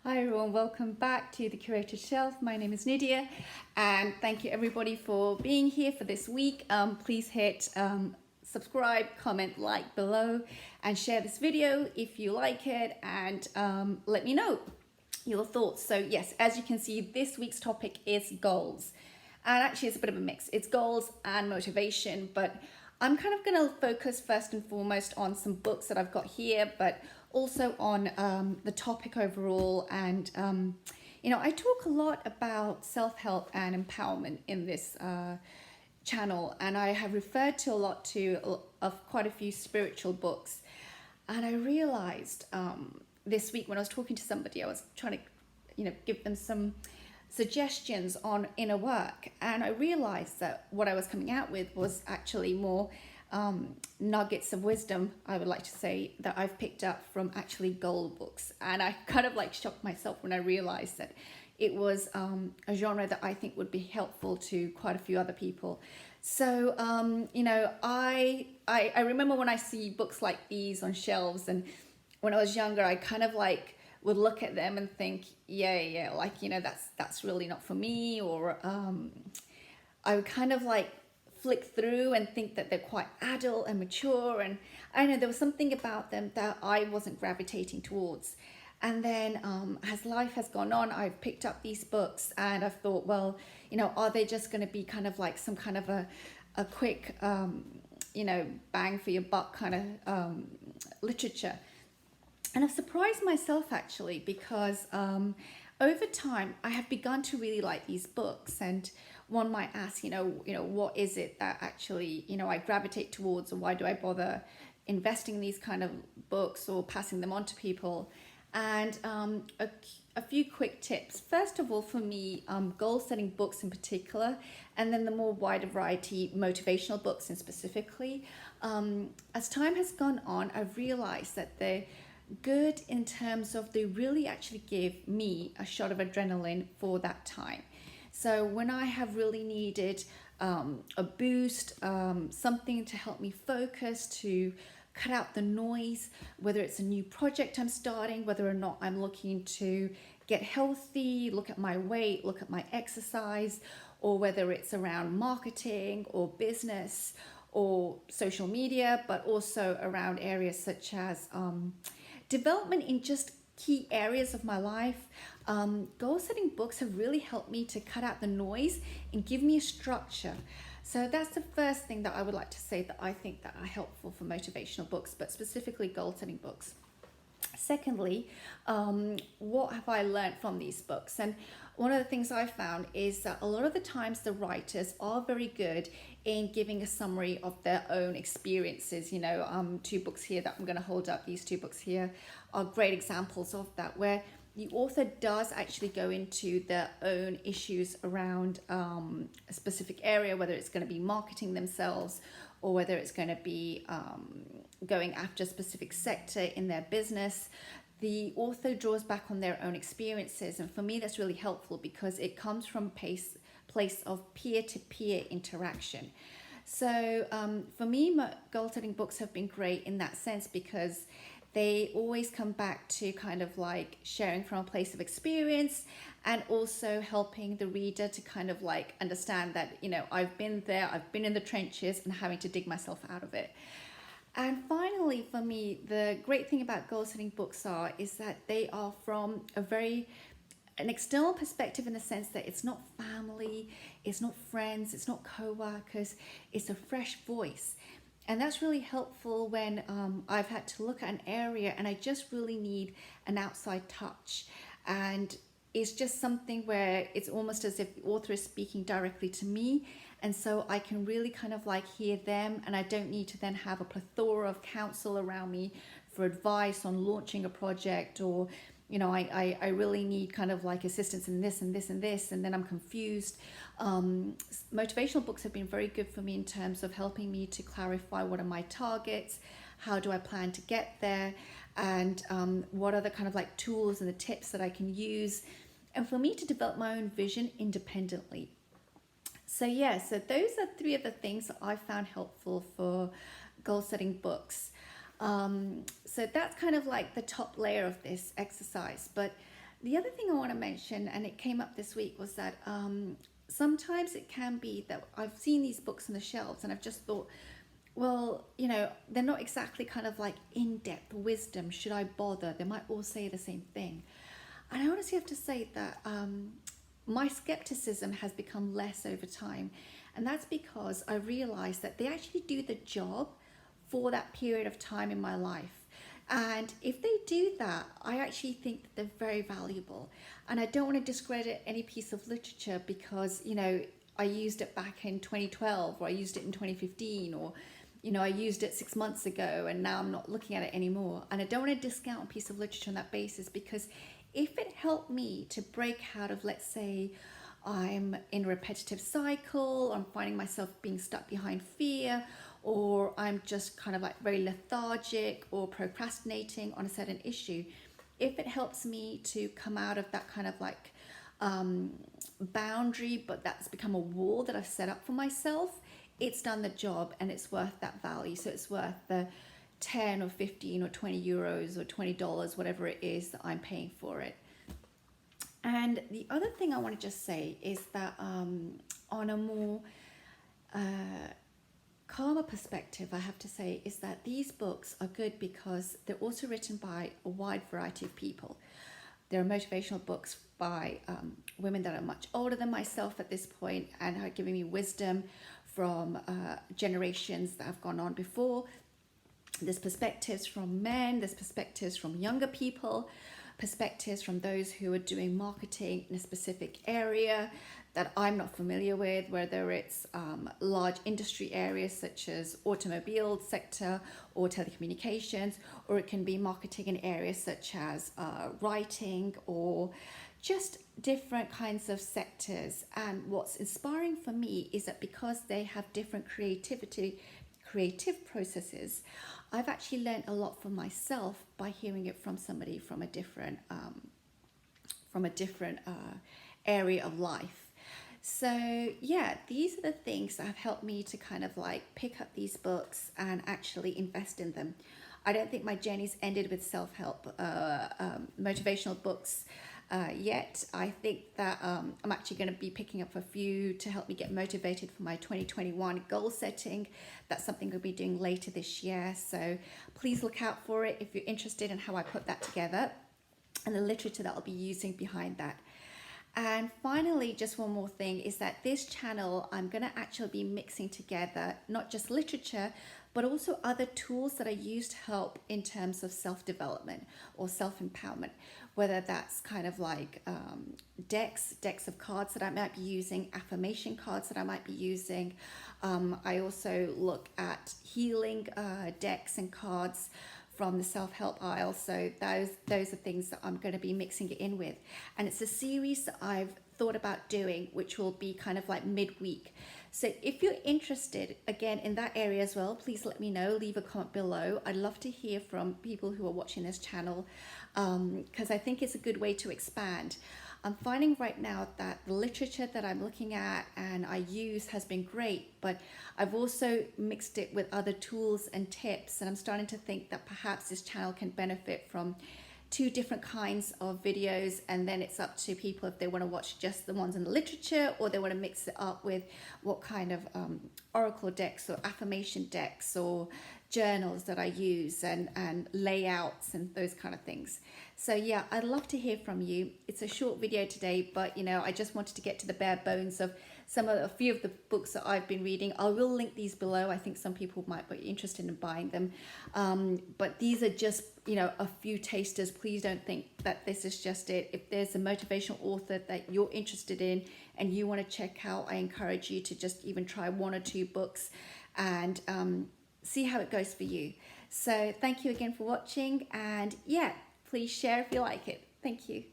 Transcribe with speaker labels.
Speaker 1: Hi everyone, welcome back to the Curated Shelf. My name is Nydia, and thank you everybody for being here for this week. Please hit subscribe, comment, like below, and share this video if you like it, and let me know your thoughts. So yes, as you can see, this week's topic is goals. And actually it's a bit of a mix. It's goals and motivation, but I'm kind of going to focus first and foremost on some books that I've got here, but also on the topic overall. And, I talk a lot about self-help and empowerment in this channel, and I have referred to a lot of quite a few spiritual books. And I realized this week when I was talking to somebody, I was trying to, give them some suggestions on inner work, and I realized that what I was coming out with was actually more nuggets of wisdom, I would like to say, that I've picked up from actually goal books. And I kind of like shocked myself when I realized that it was a genre that I think would be helpful to quite a few other people. So I remember when I see books like these on shelves, and when I was younger, I kind of like would look at them and think, yeah, like, that's really not for me. Or I would kind of like flick through and think that they're quite adult and mature, and I don't know, there was something about them that I wasn't gravitating towards. And then as life has gone on, I've picked up these books and I've thought, well, are they just going to be kind of like some kind of a quick bang for your buck kind of literature? And I've surprised myself actually, because over time I have begun to really like these books. And one might ask, what is it that actually, I gravitate towards, or why do I bother investing in these kind of books or passing them on to people? And a few quick tips. First of all, for me, goal setting books in particular, and then the more wider variety motivational books in specifically. As time has gone on, I've realized that they're good in terms of they really actually give me a shot of adrenaline for that time. So when I have really needed a boost, something to help me focus, to cut out the noise, whether it's a new project I'm starting, whether or not I'm looking to get healthy, look at my weight, look at my exercise, or whether it's around marketing or business or social media, but also around areas such as development in just key areas of my life. Goal setting books have really helped me to cut out the noise and give me a structure. So that's the first thing that I would like to say that I think that are helpful for motivational books, but specifically goal setting books. Secondly, what have I learned from these books? And one of the things I found is that a lot of the times the writers are very good in giving a summary of their own experiences. Two books here that I'm going to hold up, these two books here are great examples of that, where the author does actually go into their own issues around a specific area, whether it's going to be marketing themselves, or whether it's going to be going after a specific sector in their business. The author draws back on their own experiences, and for me that's really helpful because it comes from a place of peer-to-peer interaction. So for me, goal setting books have been great in that sense, because they always come back to kind of like sharing from a place of experience, and also helping the reader to kind of like understand that, I've been there, I've been in the trenches and having to dig myself out of it. And finally, for me, the great thing about goal setting books is that they are from an external perspective, in the sense that it's not family, it's not friends, it's not co-workers, it's a fresh voice. And that's really helpful when I've had to look at an area and I just really need an outside touch. And it's just something where it's almost as if the author is speaking directly to me. And so I can really kind of like hear them, and I don't need to then have a plethora of counsel around me for advice on launching a project, or I really need kind of like assistance in this and this and this, and then I'm confused. Motivational books have been very good for me in terms of helping me to clarify what are my targets, how do I plan to get there, and what are the kind of like tools and the tips that I can use, and for me to develop my own vision independently. So those are three of the things that I found helpful for goal setting books. So that's kind of like the top layer of this exercise. But The other thing I want to mention, and it came up this week, was that sometimes it can be that I've seen these books on the shelves and I've just thought, well, they're not exactly kind of like in-depth wisdom. Should I bother? They might all say the same thing. And I honestly have to say that my skepticism has become less over time. And that's because I realized that they actually do the job for that period of time in my life. And if they do that, I actually think that they're very valuable. And I don't want to discredit any piece of literature because, I used it back in 2012 or I used it in 2015 or, I used it 6 months ago and now I'm not looking at it anymore. And I don't want to discount a piece of literature on that basis because if it helped me to break out of, let's say, I'm in a repetitive cycle, I'm finding myself being stuck behind fear, or I'm just kind of like very lethargic or procrastinating on a certain issue, if it helps me to come out of that kind of like boundary, but that's become a wall that I've set up for myself, it's done the job and it's worth that value. So it's worth the 10 or 15 or 20 euros or $20, whatever it is that I'm paying for it. And the other thing I want to just say is that on a more calmer perspective, I have to say, is that these books are good because they're also written by a wide variety of people. There are motivational books by women that are much older than myself at this point and are giving me wisdom from generations that have gone on before. There's perspectives from men, there's perspectives from younger people, perspectives from those who are doing marketing in a specific area that I'm not familiar with, whether it's large industry areas such as automobile sector or telecommunications, or it can be marketing in areas such as writing or just different kinds of sectors. And what's inspiring for me is that because they have different creative processes, I've actually learned a lot for myself by hearing it from somebody from a different area of life. So yeah, these are the things that have helped me to kind of like pick up these books and actually invest in them. I don't think my journey's ended with self-help motivational books yet. I think that I'm actually going to be picking up a few to help me get motivated for my 2021 goal setting. That's something we'll be doing later this year. So please look out for it if you're interested in how I put that together and the literature that I'll be using behind that. And finally, just one more thing is that this channel, I'm going to actually be mixing together not just literature, but also other tools that I use to help in terms of self-development or self-empowerment, whether that's kind of like decks of cards that I might be using, affirmation cards that I might be using. I also look at healing decks and cards from the self-help aisle. So those are things that I'm going to be mixing it in with. And it's a series that I've thought about doing, which will be kind of like midweek. So if you're interested, again, in that area as well, please let me know, leave a comment below. I'd love to hear from people who are watching this channel because I think it's a good way to expand. I'm finding right now that the literature that I'm looking at and I use has been great, but I've also mixed it with other tools and tips, and I'm starting to think that perhaps this channel can benefit from 2 different kinds of videos, and then it's up to people if they want to watch just the ones in the literature or they want to mix it up with what kind of oracle decks or affirmation decks or journals that I use and layouts and those kind of things. So yeah, I'd love to hear from you. It's a short video today, but I just wanted to get to the bare bones of a few of the books that I've been reading. I will link these below. I think some people might be interested in buying them. But these are just, a few tasters. Please don't think that this is just it. If there's a motivational author that you're interested in and you want to check out, I encourage you to just even try 1 or 2 books and see how it goes for you. So thank you again for watching, and yeah, please share if you like it. Thank you.